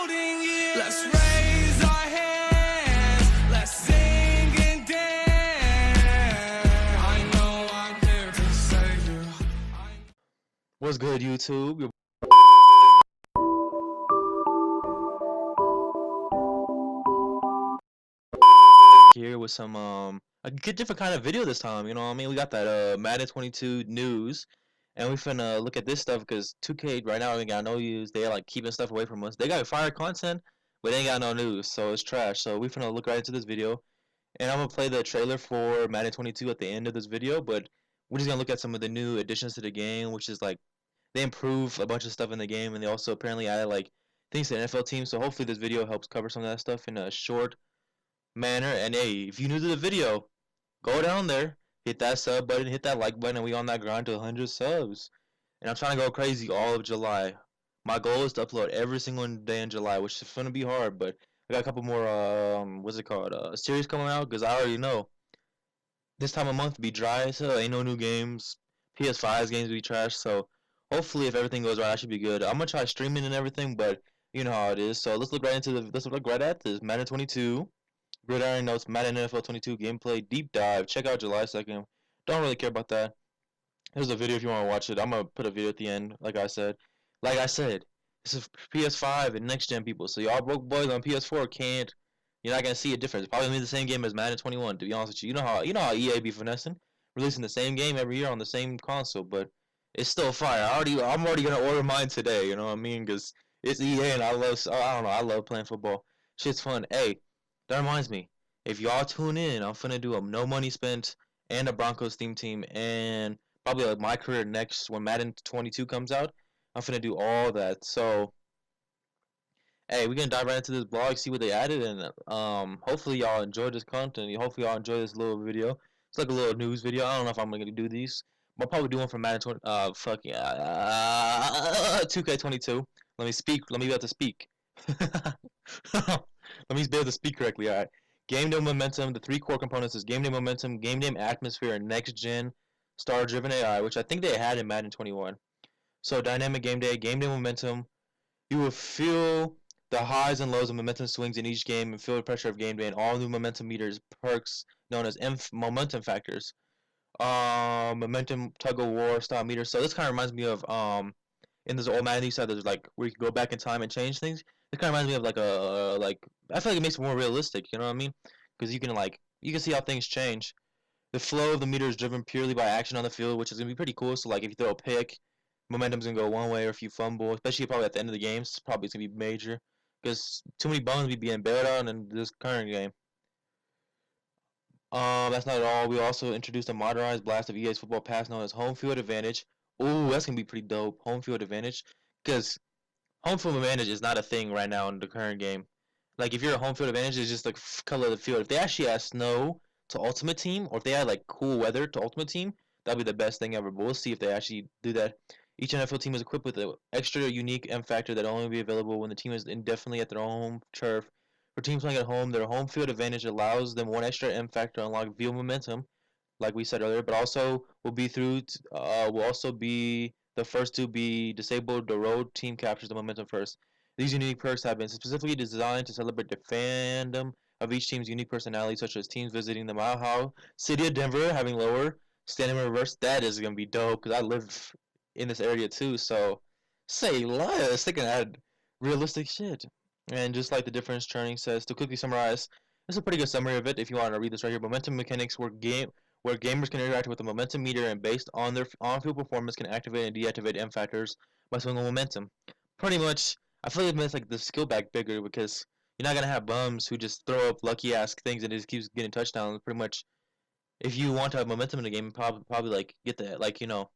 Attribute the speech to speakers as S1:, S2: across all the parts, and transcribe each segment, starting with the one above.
S1: Let's raise our hands, let's sing and dance. I know I'm here to save you.
S2: What's good, YouTube? Here with some a good different kind of video this time. You know what I mean? We got that Madden 22 news, and we finna look at this stuff because 2K right now ain't got no news. They like keeping stuff away from us. They got fire content, but they ain't got no news, so it's trash. So we finna look right into this video, and I'm gonna play the trailer for Madden 22 at the end of this video. But we're just gonna look at some of the new additions to the game, which is like they improve a bunch of stuff in the game, and they also apparently added like things to the NFL team. So hopefully this video helps cover some of that stuff in a short manner. And hey, if you're new to the video, go down there, hit that sub button, hit that like button, and we on that grind to 100 subs. And I'm trying to go crazy all of July. My goal is to upload every single day in July, which is gonna be hard, but I got a couple more what's it called series coming out because I already know this time of month be dry, so ain't no new games. PS5's games be trash, so hopefully if everything goes right, I should be good. I'm gonna try streaming and everything, but you know how it is. So let's look right at this Madden 22. Gridiron Notes, Madden NFL 22 gameplay deep dive. Check out July 2nd. Don't really care about that. Here's a video if you want to watch it. I'm gonna put a video at the end, like I said. This is PS5 and next gen people. So y'all broke boys on PS4 can't. You're not gonna see a difference. Probably gonna be the same game as Madden 21. To be honest with you, you know how EA be finessing, releasing the same game every year on the same console, but it's still fire. I'm already gonna order mine today. You know what I mean? Cause it's EA and I don't know. I love playing football. Shit's fun. Hey, that reminds me, if y'all tune in, I'm finna do a no money spent and a Broncos theme team and probably like my career next when Madden 22 comes out. I'm finna do all that. So, hey, we're gonna dive right into this blog, see what they added, and hopefully y'all enjoy this content. Hopefully y'all enjoy this little video. It's like a little news video. I don't know if I'm gonna do these. I'll probably do one from Madden 20. Fuck yeah, 2K22. Let me speak. Let me be able to speak. Let me be able to speak correctly. All right. Game day momentum. The three core components is game day momentum, game day atmosphere, and next gen star-driven AI, which I think they had in Madden 21. So dynamic game day momentum. You will feel the highs and lows of momentum swings in each game and feel the pressure of game day and all new momentum meters, perks known as momentum factors. Momentum tug of war style meters. So this kind of reminds me of in this old Madden side, there's like where you can go back in time and change things. It kind of reminds me of like I feel like it makes it more realistic. You know what I mean? Because you can see how things change. The flow of the meter is driven purely by action on the field, which is gonna be pretty cool. So like if you throw a pick, momentum's gonna go one way, or if you fumble, especially probably at the end of the game, it's probably gonna be major. Because too many bones be being bailed on in this current game. That's not all. We also introduced a modernized blast of EA's football pass known as Home Field Advantage. Ooh, that's gonna be pretty dope. Home Field Advantage, because home field advantage is not a thing right now in the current game. Like if you're a home field advantage, it's just like color of the field. If they actually add snow to Ultimate Team, or if they add like cool weather to Ultimate Team, that'd be the best thing ever. But we'll see if they actually do that. Each NFL team is equipped with an extra unique M factor that will only be available when the team is indefinitely at their home turf. For teams playing at home, their home field advantage allows them one extra M factor to unlock field momentum, like we said earlier, but also will also be the first to be disabled. The road team captures the momentum first. These unique perks have been specifically designed to celebrate the fandom of each team's unique personality, such as teams visiting the Mile High City of Denver having lower standing reverse. That is gonna be dope because I live in this area too. So say less, they can add realistic shit. And just like the difference churning says, to quickly summarize, this is a pretty good summary of it. If you want to read this right here, momentum mechanics where gamers can interact with the momentum meter and based on their on-field performance can activate and deactivate M factors by swinging momentum. Pretty much, I feel like it makes like the skill back bigger because you're not gonna have bums who just throw up lucky ass things and it just keeps getting touchdowns. Pretty much, if you want to have momentum in the game, probably like get that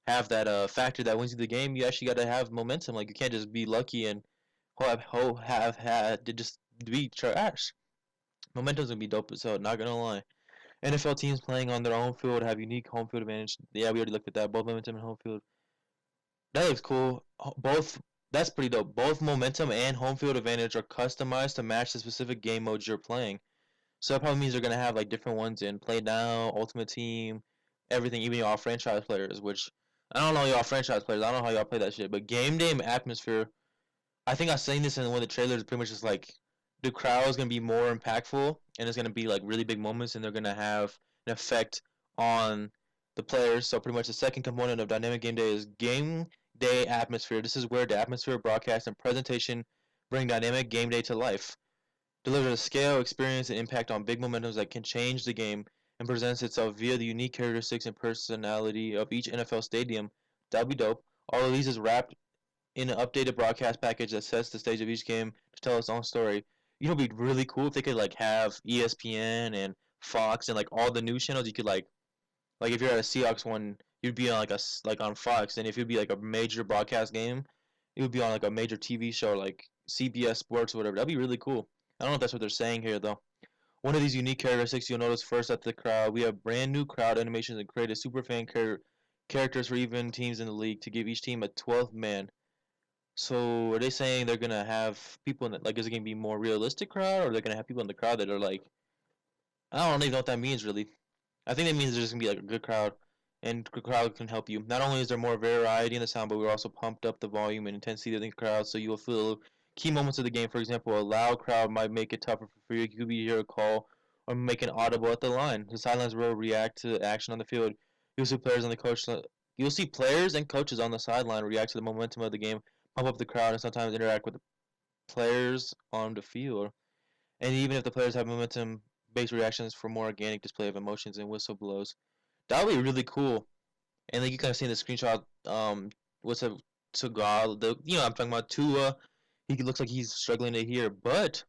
S2: have that factor that wins you the game. You actually got to have momentum. Like you can't just be lucky and have had to just be trash. Momentum's gonna be dope as hell. Not gonna lie. NFL teams playing on their own field have unique home field advantage. Yeah, we already looked at that. Both momentum and home field. That looks cool. Both That's pretty dope. Both momentum and home field advantage are customized to match the specific game modes you're playing. So that probably means they're gonna have like different ones in Play Now, Ultimate Team, everything, even y'all franchise players, which I don't know y'all franchise players. I don't know how y'all play that shit. But game day atmosphere I think I was saying this in one of the trailers. Pretty much just like the crowd is gonna be more impactful, and it's gonna be like really big moments, and they're gonna have an effect on the players. So pretty much the second component of dynamic game day is game day atmosphere. This is where the atmosphere, broadcast, and presentation bring dynamic game day to life. Delivers a scale, experience, and impact on big momentums that can change the game, and presents itself via the unique characteristics and personality of each NFL stadium. That'd be dope. All of these is wrapped in an updated broadcast package that sets the stage of each game to tell its own story. You know, it'd be really cool if they could like have ESPN and Fox and like all the news channels. You could like if you're at a Seahawks one, you'd be on like on Fox, and if it'd be like a major broadcast game, it would be on like a major TV show like CBS Sports or whatever. That'd be really cool. I don't know if that's what they're saying here though. One of these unique characteristics you'll notice first at the crowd. We have brand new crowd animations and created characters for even teams in the league to give each team a 12th man. So are they saying they're gonna have people in the, like is it gonna be more realistic crowd, or they're gonna have people in the crowd that are like I don't even know what that means really. I think that means there's just gonna be like a good crowd, and the crowd can help you. Not only is there more variety in the sound, but we're also pumped up the volume and intensity of the crowd, so you'll feel key moments of the game. For example, a loud crowd might make it tougher for you to hear a call or make an audible at the line. The sidelines will react to action on the field. You'll see players on the coach. You'll see players and coaches on the sideline react to the momentum of the game, pump up the crowd, and sometimes interact with the players on the field. And even if the players have momentum-based reactions for more organic display of emotions and whistle blows, that would be really cool. And like you kind of see in the screenshot, what's up to God? I'm talking about Tua. He looks like he's struggling to hear, but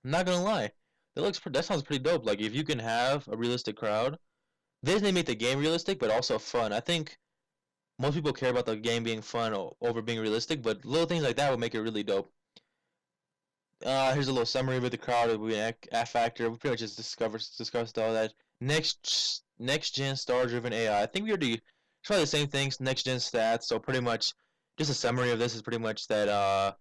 S2: I'm not gonna lie, that sounds pretty dope. Like if you can have a realistic crowd, this may make the game realistic, but also fun. I think most people care about the game being fun over being realistic, but little things like that would make it really dope. Here's a little summary of the crowd. It would be an F factor. We pretty much just discussed all that. Next gen star driven AI. I think we already try the same things. Next gen stats. So pretty much, just a summary of this is pretty much that.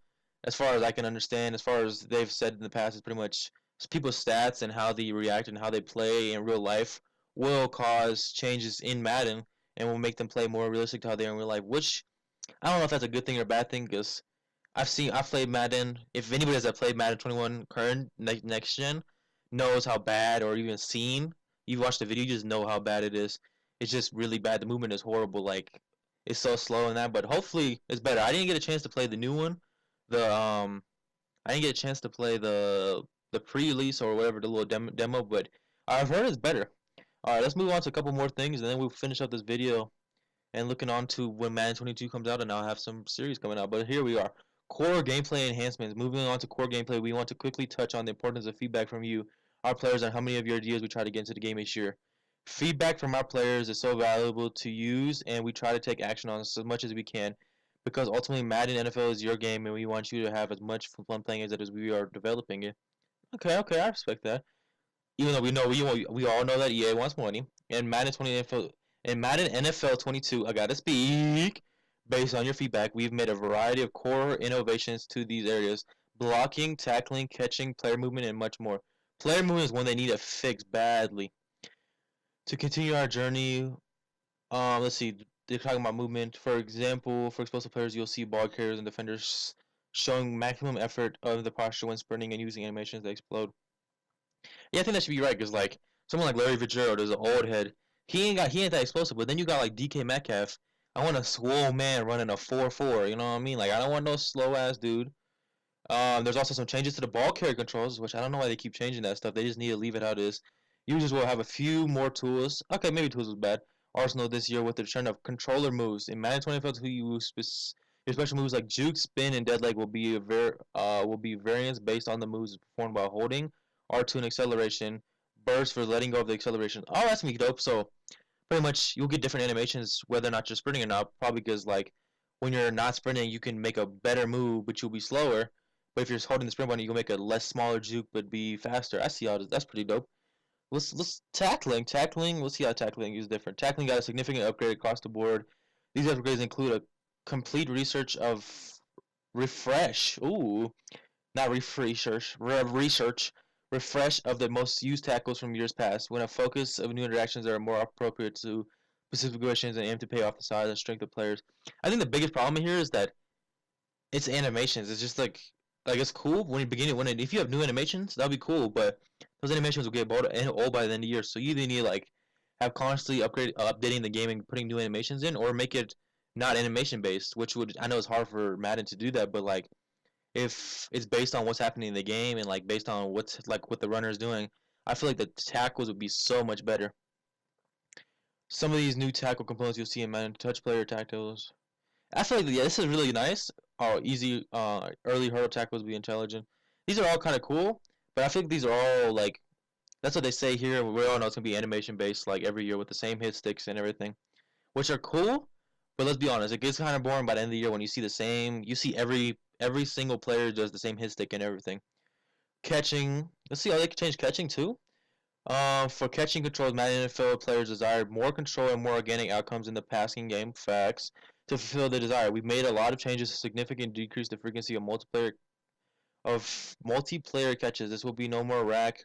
S2: As far as I can understand, as far as they've said in the past, is pretty much people's stats and how they react and how they play in real life will cause changes in Madden and will make them play more realistic to how they are in real life. Which I don't know if that's a good thing or a bad thing because I've played Madden. If anybody has played Madden 21 current next gen knows how bad, or even seen, you've watched the video, you just know how bad it is. It's just really bad. The movement is horrible. Like it's so slow in that, but hopefully it's better. I didn't get a chance to play the new one. The I didn't get a chance to play the pre-release or whatever the little demo, but I've heard it's better. All right, let's move on to a couple more things, and then we'll finish up this video and looking on to when Madden 22 comes out, and I'll have some series coming out. But here we are. Core gameplay enhancements. Moving on to core gameplay, we want to quickly touch on the importance of feedback from you, our players, on how many of your ideas we try to get into the game each year. Feedback from our players is so valuable to use, and we try to take action on as much as we can, because ultimately Madden NFL is your game, and we want you to have as much fun playing it as we are developing it. Okay, I respect that. Even though we all know that EA wants money, and Madden NFL 22, I gotta speak. Based on your feedback, we've made a variety of core innovations to these areas: blocking, tackling, catching, player movement, and much more. Player movement is one they need to fix badly. To continue our journey, let's see. They're talking about movement. For example, for explosive players, you'll see ball carriers and defenders showing maximum effort of the posture when sprinting and using animations that explode. Yeah, I think that should be right because like someone like Larry Fitzgerald is an old head. He ain't that explosive. But then you got like DK Metcalf. I want a swole man running a 4-4. You know what I mean? Like I don't want no slow ass dude. There's also some changes to the ball carrier controls, which I don't know why they keep changing that stuff. They just need to leave it how it is. Users will have a few more tools. Okay, maybe tools was bad. Arsenal this year with the return of controller moves. In Madden 25, who you use your special moves like juke, spin, and dead leg will be variants based on the moves performed while holding R2 and acceleration. Burst for letting go of the acceleration. Oh, that's me dope. So pretty much you'll get different animations whether or not you're sprinting or not. Probably because like when you're not sprinting, you can make a better move, but you'll be slower. But if you're holding the sprint button, you can make a less smaller juke but be faster. I see how that's pretty dope. Let's tackling. Let's see how tackling is different. Tackling got a significant upgrade across the board. These upgrades include a complete research of refresh. Ooh, not research. Refresh of the most used tackles from years past. When a focus of new interactions that are more appropriate to specific situations and aim to pay off the size and strength of players. I think the biggest problem here is that it's animations. It's just like it's cool when you begin it. If you have new animations, that'll be cool. But those animations will get old by the end of the year. So you either need to like have constantly updating the game and putting new animations in, or make it not animation based, which would I know it's hard for Madden to do that, but like if it's based on what's happening in the game and like based on what's like what the runner is doing, I feel like the tackles would be so much better. Some of these new tackle components you'll see in Madden touch player tackles. I feel like yeah, this is really nice. Oh, easy early hurdle tackles be intelligent. These are all kind of cool, but I think these are all like that's what they say here. We all know it's gonna be animation based like every year with the same hit sticks and everything, which are cool. But let's be honest, it gets kind of boring by the end of the year when you see the same. You see every single player does the same hit stick and everything. Catching. Let's see how they can change catching too. For catching controls, Madden NFL players desire more control and more organic outcomes in the passing game. Facts. To fulfill the desire, we've made a lot of changes to significantly decrease the frequency of multiplayer catches. This will be no more rack.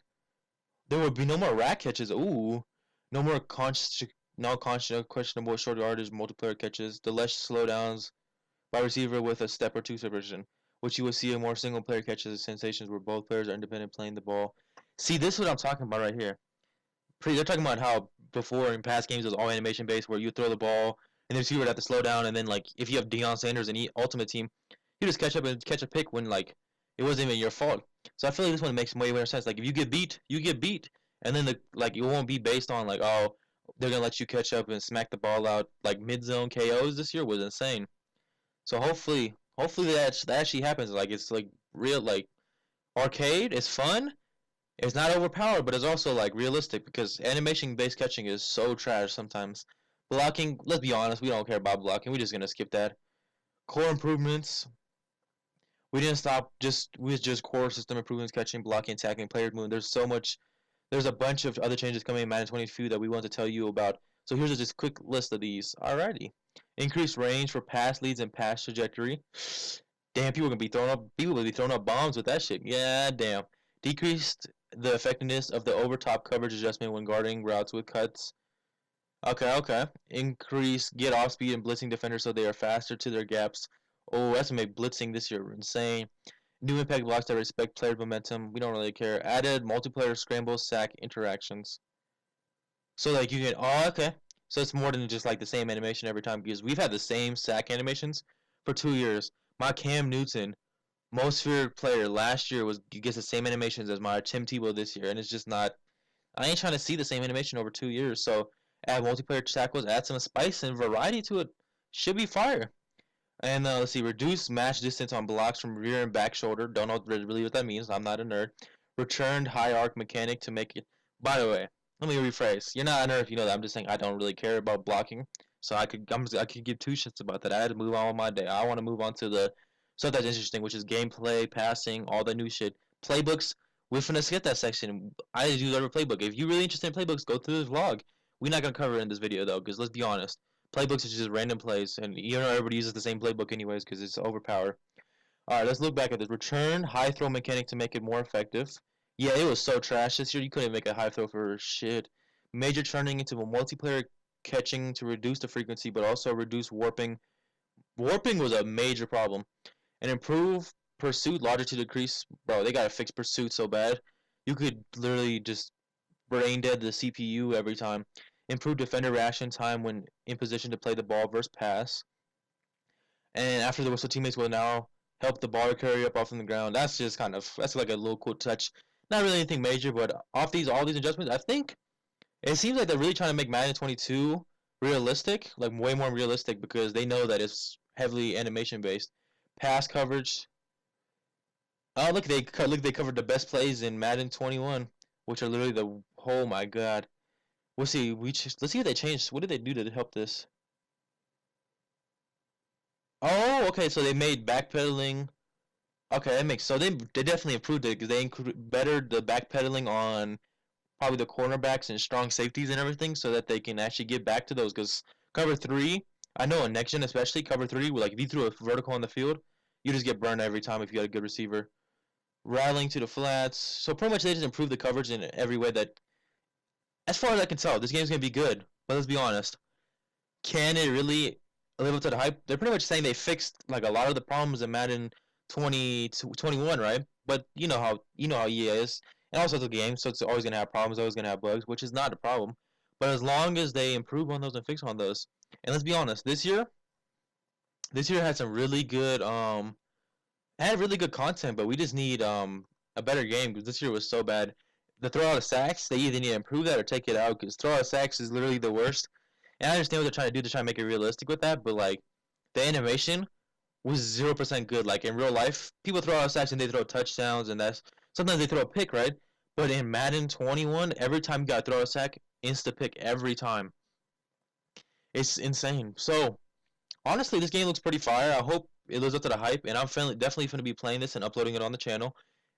S2: There will be no more rack catches. Ooh, no more questionable short yardage multiplayer catches. The less slowdowns by receiver with a step or two separation, which you will see in more single player catches sensations where both players are independent playing the ball. See, this is what I'm talking about right here. They're talking about how before in past games it was all animation based, where you throw the ball and the receiver would have to slow down, and then like if you have Deion Sanders and Ultimate Team, you just catch up and catch a pick when like it wasn't even your fault. So I feel like this one makes way more sense. Like if you get beat, you get beat, and then it won't be based on like oh they're gonna let you catch up and smack the ball out. Like mid zone KOs this year was insane. So hopefully that actually happens. Like it's like real like arcade. It's fun. It's not overpowered, but it's also like realistic because animation based catching is so trash sometimes. Blocking, let's be honest, we don't care about blocking. We're just gonna skip that. Core improvements. We didn't stop just with just core system improvements, catching, blocking, tackling, player movement. There's a bunch of other changes coming in Madden 22 that we want to tell you about. So here's just a quick list of these. Alrighty. Increased range for pass leads and pass trajectory. Damn, people will be throwing up bombs with that shit. Yeah, damn. Decreased the effectiveness of the overtop coverage adjustment when guarding routes with cuts. Okay. Increase get off speed and blitzing defenders so they are faster to their gaps. Oh, that's gonna make blitzing this year insane. New impact blocks that respect player momentum. We don't really care. Added multiplayer scramble sack interactions. So like you can okay. So it's more than just like the same animation every time because we've had the same sack animations for 2 years. My Cam Newton, most feared player last year gets the same animations as my Tim Tebow this year, and it's just not. I ain't trying to see the same animation over 2 years. So add multiplayer tackles, add some spice and variety to it. Should be fire. And let's see, reduce match distance on blocks from rear and back shoulder. Don't know really what that means. I'm not a nerd. Returned high arc mechanic to make it. By the way, let me rephrase. You're not a nerd if you know that. I'm just saying I don't really care about blocking. So I could give two shits about that. I had to move on with my day. I want to move on to the stuff that's interesting, which is gameplay, passing, all the new shit. Playbooks. We're finna skip that section. I do every playbook. If you're really interested in playbooks, go through this vlog. We're not gonna cover it in this video though, because let's be honest. Playbooks is just random plays, and you know everybody uses the same playbook anyways because it's overpowered. All right, let's look back at this. Return high throw mechanic to make it more effective. Yeah, it was so trash this year. You couldn't make a high throw for shit. Major turning into a multiplayer catching to reduce the frequency, but also reduce warping. Warping was a major problem. And improve pursuit logic to decrease. Bro, they gotta fix pursuit so bad. You could literally just brain dead the CPU every time. Improve defender reaction time when in position to play the ball versus pass. And after the whistle, teammates will now help the ball carrier up off from the ground. That's just that's like a little cool touch. Not really anything major, but off all these adjustments, I think it seems like they're really trying to make Madden 22 realistic, like way more realistic because they know that it's heavily animation based. Pass coverage. Oh, look, they covered the best plays in Madden 21, which are literally the oh my god. Let's see. Let's see if they changed. What did they do to help this? Oh, okay. So they made backpedaling. Okay, that makes so they definitely improved it because they bettered the backpedaling on probably the cornerbacks and strong safeties and everything, so that they can actually get back to those. Because cover three, I know in next gen especially cover three, like if you threw a vertical on the field, you just get burned every time if you got a good receiver. Rattling to the flats. So pretty much they just improved the coverage in every way that, as far as I can tell, this game's gonna be good. But let's be honest, can it really? live up to the hype. They're pretty much saying they fixed like a lot of the problems in Madden 2021, right? But you know how EA is, and also the game, so it's always gonna have problems, always gonna have bugs, which is not a problem. But as long as they improve on those and fix on those, and let's be honest, this year had some really good had really good content, but we just need a better game because this year was so bad. The throw out of sacks, they either need to improve that or take it out because throw out of sacks is literally the worst. And I understand what they're trying to do to try to make it realistic with that, but like the animation was 0% good. Like in real life, people throw out sacks and they throw touchdowns, and that's sometimes they throw a pick, right? But in Madden 21, every time you got to throw a sack, insta pick every time. It's insane. So honestly, this game looks pretty fire. I hope it lives up to the hype, and I'm definitely going to be playing this and uploading it on the channel.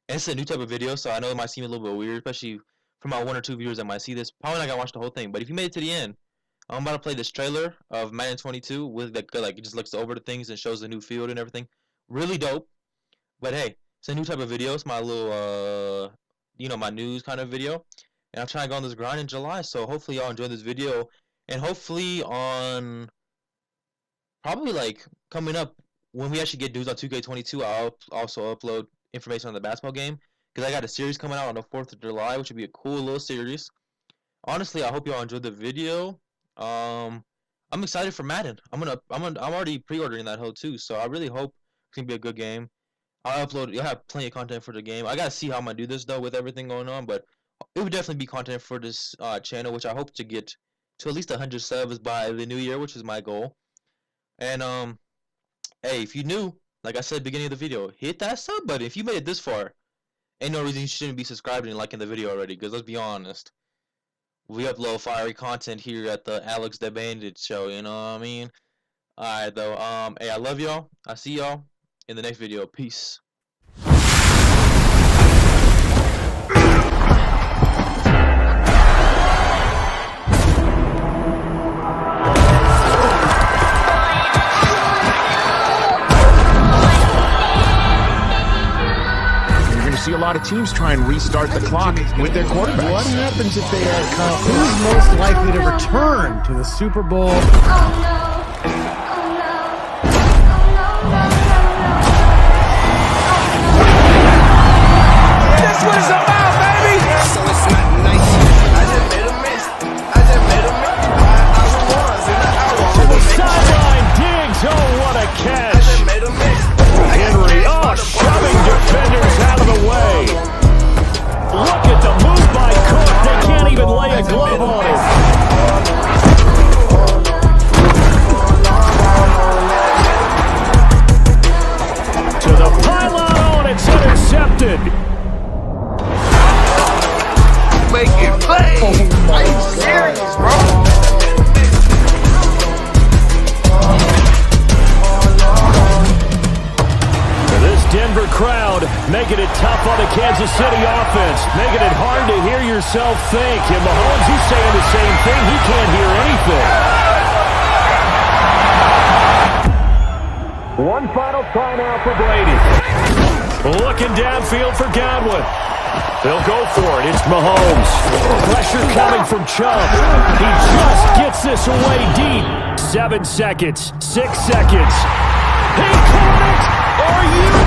S2: And it's a new type of video, so I know it might seem a little bit weird, especially for my 1 or 2 viewers that might see this. Probably not gonna watch the whole thing, but if you made it to the end, I'm about to play this trailer of Madden 22 with like it just looks over the things and shows the new field and everything. Really dope. But hey, it's a new type of video. It's my little my news kind of video, and I'm trying to go on this grind in July. So hopefully y'all enjoy this video, and hopefully on probably like coming up when we actually get news on 2K22, I'll also upload information on the basketball game because I got a series coming out on the 4th of July, which would be a cool little series. Honestly, I hope y'all enjoyed the video. I'm excited for Madden. I'm already pre-ordering that hoe too, so I really hope it's gonna be a good game. You'll have plenty of content for the game. I gotta see how I'm gonna do this though with everything going on, but it would definitely be content for this channel, which I hope to get to at least 100 subs by the new year, which is my goal. And hey, if you new, like I said at the beginning of the video, hit that sub button. If you made it this far, ain't no reason you shouldn't be subscribed and liking the video already, because let's be honest, we upload fiery content here at the Alex the Bandit show, you know what I mean? Alright though, hey, I love y'all. I see y'all in the next video. Peace.
S3: See a lot of teams try and restart the clock with their quarterbacks.
S4: What happens if they are who's most likely to return to the Super Bowl?
S3: That's what it's about, baby!
S5: So it's not nice. I just made a mess.
S3: To the sideline, Diggs. Oh, what a catch!
S5: I just made a mess.
S3: Henry, shoving defenders out of the way. Look at the move by Cook. They can't even lay a glove on it. To the pylon, it's intercepted.
S5: Making plays. Are you serious, bro?
S3: Denver crowd making it tough on the Kansas City offense, making it hard to hear yourself think. And Mahomes, he's saying the same thing. He can't hear anything. One final timeout for Brady. Looking downfield for Godwin. They'll go for it. It's Mahomes. Pressure coming from Chubb. He just gets this away deep. 7 seconds. 6 seconds. He caught it. Are you